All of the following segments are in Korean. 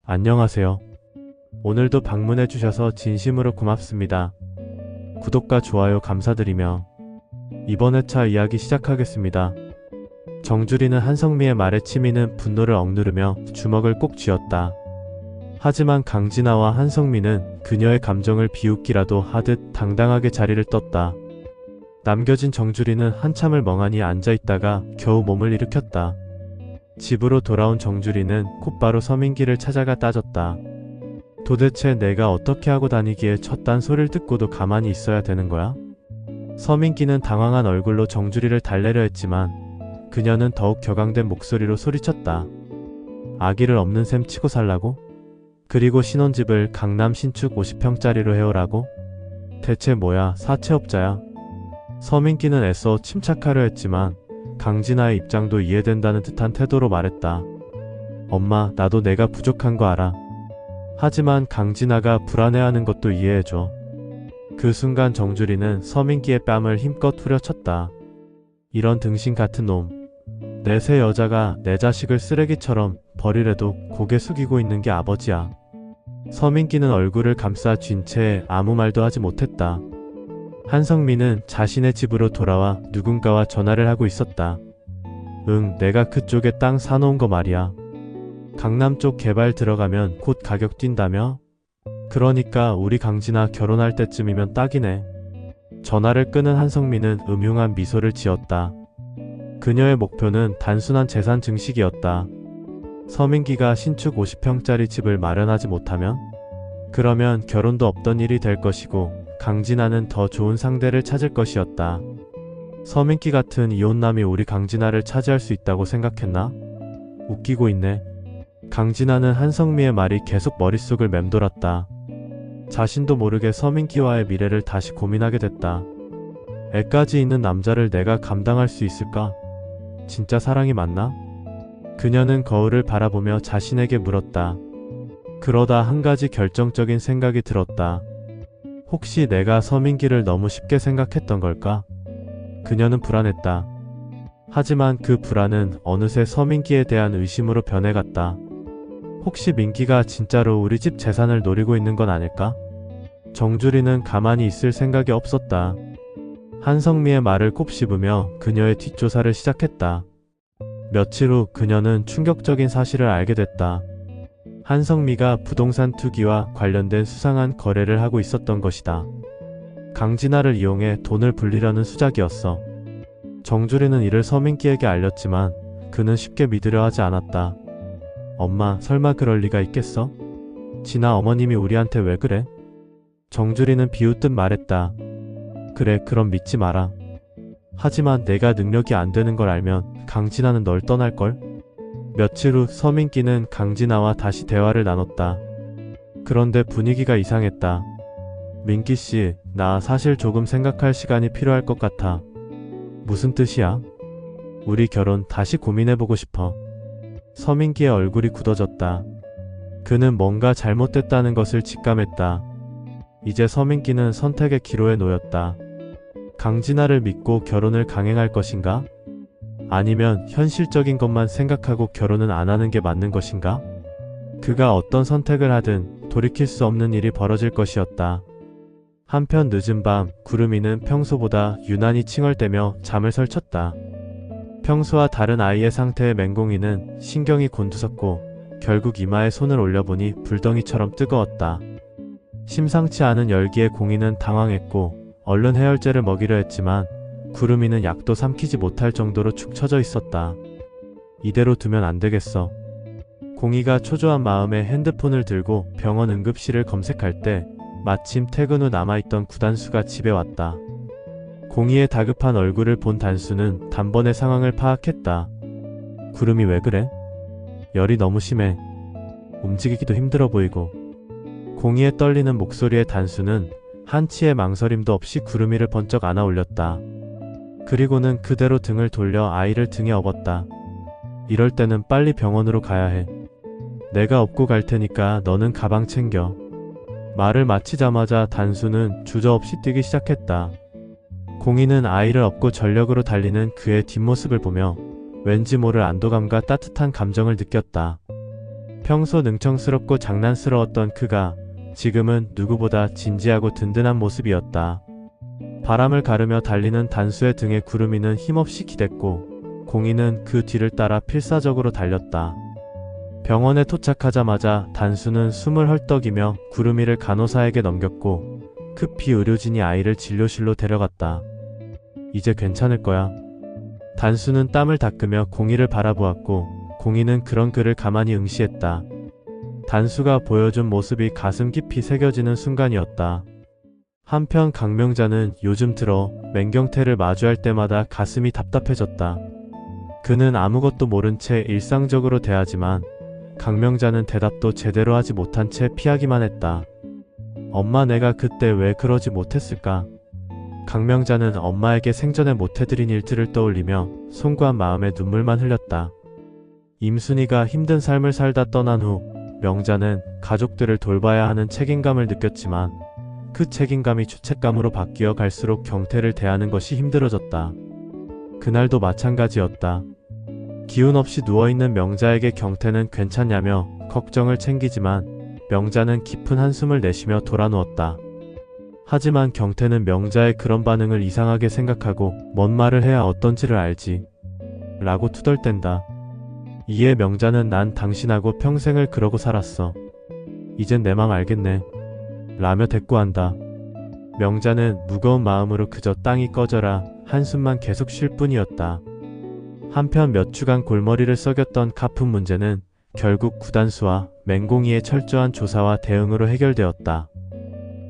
안녕하세요. 오늘도 방문해 주셔서 진심으로 고맙습니다. 구독과 좋아요 감사드리며 이번 회차 이야기 시작하겠습니다. 정주리는 한성미의 말에 치미는 분노를 억누르며 주먹을 꼭 쥐었다. 하지만 강진아와 한성미는 그녀의 감정을 비웃기라도 하듯 당당하게 자리를 떴다. 남겨진 정주리는 한참을 멍하니 앉아있다가 겨우 몸을 일으켰다. 집으로 돌아온 정주리는 곧바로 서민기를 찾아가 따졌다. 도대체 내가 어떻게 하고 다니기에 첫 소리를 듣고도 가만히 있어야 되는 거야? 서민기는 당황한 얼굴로 정주리를 달래려 했지만 그녀는 더욱 격앙된 목소리로 소리쳤다. 아기를 없는 셈 치고 살라고? 그리고 신혼집을 강남 신축 50평짜리로 해오라고? 대체 뭐야, 사채업자야? 서민기는 애써 침착하려 했지만 강진아의 입장도 이해된다는 듯한 태도로 말했다. 엄마, 나도 내가 부족한 거 알아. 하지만 강진아가 불안해하는 것도 이해해줘. 그 순간 정주리는 서민기의 뺨을 힘껏 후려쳤다. 이런 등신 같은 놈. 내 새 여자가 내 자식을 쓰레기처럼 버리래도 고개 숙이고 있는 게 아버지야. 서민기는 얼굴을 감싸 쥔 채 아무 말도 하지 못했다. 한성미는 자신의 집으로 돌아와 누군가와 전화를 하고 있었다. 응, 내가 그쪽에 땅 사놓은 거 말이야. 강남 쪽 개발 들어가면 곧 가격 뛴다며? 그러니까 우리 강진아 결혼할 때쯤이면 딱이네. 전화를 끊은 한성미는 음흉한 미소를 지었다. 그녀의 목표는 단순한 재산 증식이었다. 서민기가 신축 50평짜리 집을 마련하지 못하면? 그러면 결혼도 없던 일이 될 것이고 강진아는 더 좋은 상대를 찾을 것이었다. 서민기 같은 이혼남이 우리 강진아를 차지할 수 있다고 생각했나? 웃기고 있네. 강진아는 한성미의 말이 계속 머릿속을 맴돌았다. 자신도 모르게 서민기와의 미래를 다시 고민하게 됐다. 애까지 있는 남자를 내가 감당할 수 있을까? 진짜 사랑이 맞나? 그녀는 거울을 바라보며 자신에게 물었다. 그러다 한 가지 결정적인 생각이 들었다. 혹시 내가 서민기를 너무 쉽게 생각했던 걸까? 그녀는 불안했다. 하지만 그 불안은 어느새 서민기에 대한 의심으로 변해갔다. 혹시 민기가 진짜로 우리 집 재산을 노리고 있는 건 아닐까? 정주리는 가만히 있을 생각이 없었다. 한성미의 말을 곱씹으며 그녀의 뒷조사를 시작했다. 며칠 후 그녀는 충격적인 사실을 알게 됐다. 한성미가 부동산 투기와 관련된 수상한 거래를 하고 있었던 것이다. 강진아를 이용해 돈을 불리려는 수작이었어. 정주리는 이를 서민기에게 알렸지만 그는 쉽게 믿으려 하지 않았다. 엄마, 설마 그럴 리가 있겠어? 진아 어머님이 우리한테 왜 그래? 정주리는 비웃듯 말했다. 그래, 그럼 믿지 마라. 하지만 내가 능력이 안 되는 걸 알면 강진아는 널 떠날걸? 며칠 후 서민기는 강진아와 다시 대화를 나눴다. 그런데 분위기가 이상했다. 민기씨, 나 사실 조금 생각할 시간이 필요할 것 같아. 무슨 뜻이야? 우리 결혼 다시 고민해보고 싶어. 서민기의 얼굴이 굳어졌다. 그는 뭔가 잘못됐다는 것을 직감했다. 이제 서민기는 선택의 기로에 놓였다. 강진아를 믿고 결혼을 강행할 것인가? 아니면 현실적인 것만 생각하고 결혼은 안 하는 게 맞는 것인가? 그가 어떤 선택을 하든 돌이킬 수 없는 일이 벌어질 것이었다. 한편 늦은 밤 구름이는 평소보다 유난히 칭얼대며 잠을 설쳤다. 평소와 다른 아이의 상태에 맹공이는 신경이 곤두섰고 결국 이마에 손을 올려보니 불덩이처럼 뜨거웠다. 심상치 않은 열기에 공이는 당황했고 얼른 해열제를 먹이려 했지만 구름이는 약도 삼키지 못할 정도로 축 처져 있었다. 이대로 두면 안 되겠어. 공이가 초조한 마음에 핸드폰을 들고 병원 응급실을 검색할 때 마침 퇴근 후 남아있던 구단수가 집에 왔다. 공이의 다급한 얼굴을 본 단수는 단번에 상황을 파악했다. 구름이 왜 그래? 열이 너무 심해. 움직이기도 힘들어 보이고. 공이의 떨리는 목소리에 단수는 한치의 망설임도 없이 구름이를 번쩍 안아 올렸다. 그리고는 그대로 등을 돌려 아이를 등에 업었다. 이럴 때는 빨리 병원으로 가야 해. 내가 업고 갈 테니까 너는 가방 챙겨. 말을 마치자마자 단수는 주저없이 뛰기 시작했다. 공이는 아이를 업고 전력으로 달리는 그의 뒷모습을 보며 왠지 모를 안도감과 따뜻한 감정을 느꼈다. 평소 능청스럽고 장난스러웠던 그가 지금은 누구보다 진지하고 든든한 모습이었다. 바람을 가르며 달리는 단수의 등에 구름이는 힘없이 기댔고 공이는 그 뒤를 따라 필사적으로 달렸다. 병원에 도착하자마자 단수는 숨을 헐떡이며 구름이를 간호사에게 넘겼고 급히 의료진이 아이를 진료실로 데려갔다. 이제 괜찮을 거야. 단수는 땀을 닦으며 공이를 바라보았고 공이는 그런 그를 가만히 응시했다. 단수가 보여준 모습이 가슴 깊이 새겨지는 순간이었다. 한편 강명자는 요즘 들어 맹경태를 마주할 때마다 가슴이 답답해졌다. 그는 아무것도 모른 채 일상적으로 대하지만 강명자는 대답도 제대로 하지 못한 채 피하기만 했다. 엄마, 내가 그때 왜 그러지 못했을까? 강명자는 엄마에게 생전에 못해드린 일들을 떠올리며 송구한 마음에 눈물만 흘렸다. 임순이가 힘든 삶을 살다 떠난 후 명자는 가족들을 돌봐야 하는 책임감을 느꼈지만 그 책임감이 죄책감으로 바뀌어 갈수록 경태를 대하는 것이 힘들어졌다. 그날도 마찬가지였다. 기운 없이 누워있는 명자에게 경태는 괜찮냐며 걱정을 챙기지만 명자는 깊은 한숨을 내쉬며 돌아누웠다. 하지만 경태는 명자의 그런 반응을 이상하게 생각하고 뭔 말을 해야 어떤지를 알지 라고 투덜댄다. 이에 명자는 난 당신하고 평생을 그러고 살았어. 이젠 내 맘 알겠네 라며 대꾸한다. 명자는 무거운 마음으로 그저 땅이 꺼져라 한숨만 계속 쉴 뿐이었다. 한편 몇 주간 골머리를 썩였던 가품 문제는 결국 구단수와 맹공이의 철저한 조사와 대응으로 해결되었다.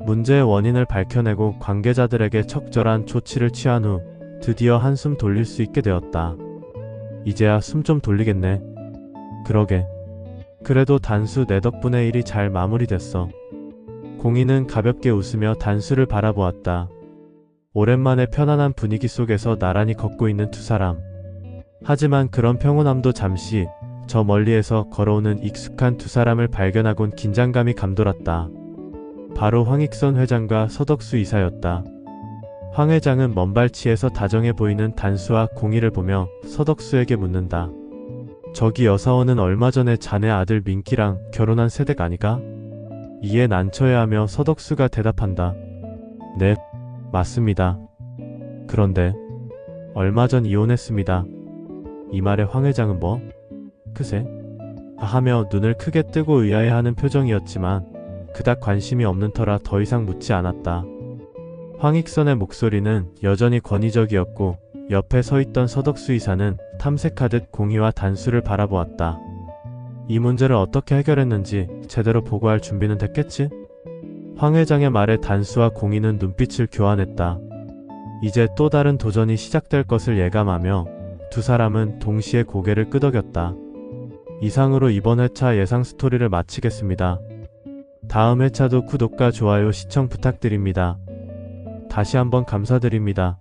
문제의 원인을 밝혀내고 관계자들에게 적절한 조치를 취한 후 드디어 한숨 돌릴 수 있게 되었다. 이제야 숨 좀 돌리겠네. 그러게. 그래도 단수 내 덕분에 일이 잘 마무리됐어. 공이는 가볍게 웃으며 단수를 바라보았다. 오랜만에 편안한 분위기 속에서 나란히 걷고 있는 두 사람. 하지만 그런 평온함도 잠시 저 멀리에서 걸어오는 익숙한 두 사람을 발견하곤 긴장감이 감돌았다. 바로 황익선 회장과 서덕수 이사였다. 황 회장은 먼발치에서 다정해 보이는 단수와 공이를 보며 서덕수에게 묻는다. 저기 여사원은 얼마 전에 자네 아들 민기랑 결혼한 세댁 아니가? 이에 난처해하며 서덕수가 대답한다. 네, 맞습니다. 그런데 얼마 전 이혼했습니다. 이 말에 황 회장은 뭐? 그새? 하며 눈을 크게 뜨고 의아해하는 표정이었지만 그닥 관심이 없는 터라 더 이상 묻지 않았다. 황익선의 목소리는 여전히 권위적이었고 옆에 서있던 서덕수 이사는 탐색하듯 공이와 단수를 바라보았다. 이 문제를 어떻게 해결했는지 제대로 보고할 준비는 됐겠지? 황 회장의 말에 단수와 공이는 눈빛을 교환했다. 이제 또 다른 도전이 시작될 것을 예감하며 두 사람은 동시에 고개를 끄덕였다. 이상으로 이번 회차 예상 스토리를 마치겠습니다. 다음 회차도 구독과 좋아요, 시청 부탁드립니다. 다시 한번 감사드립니다.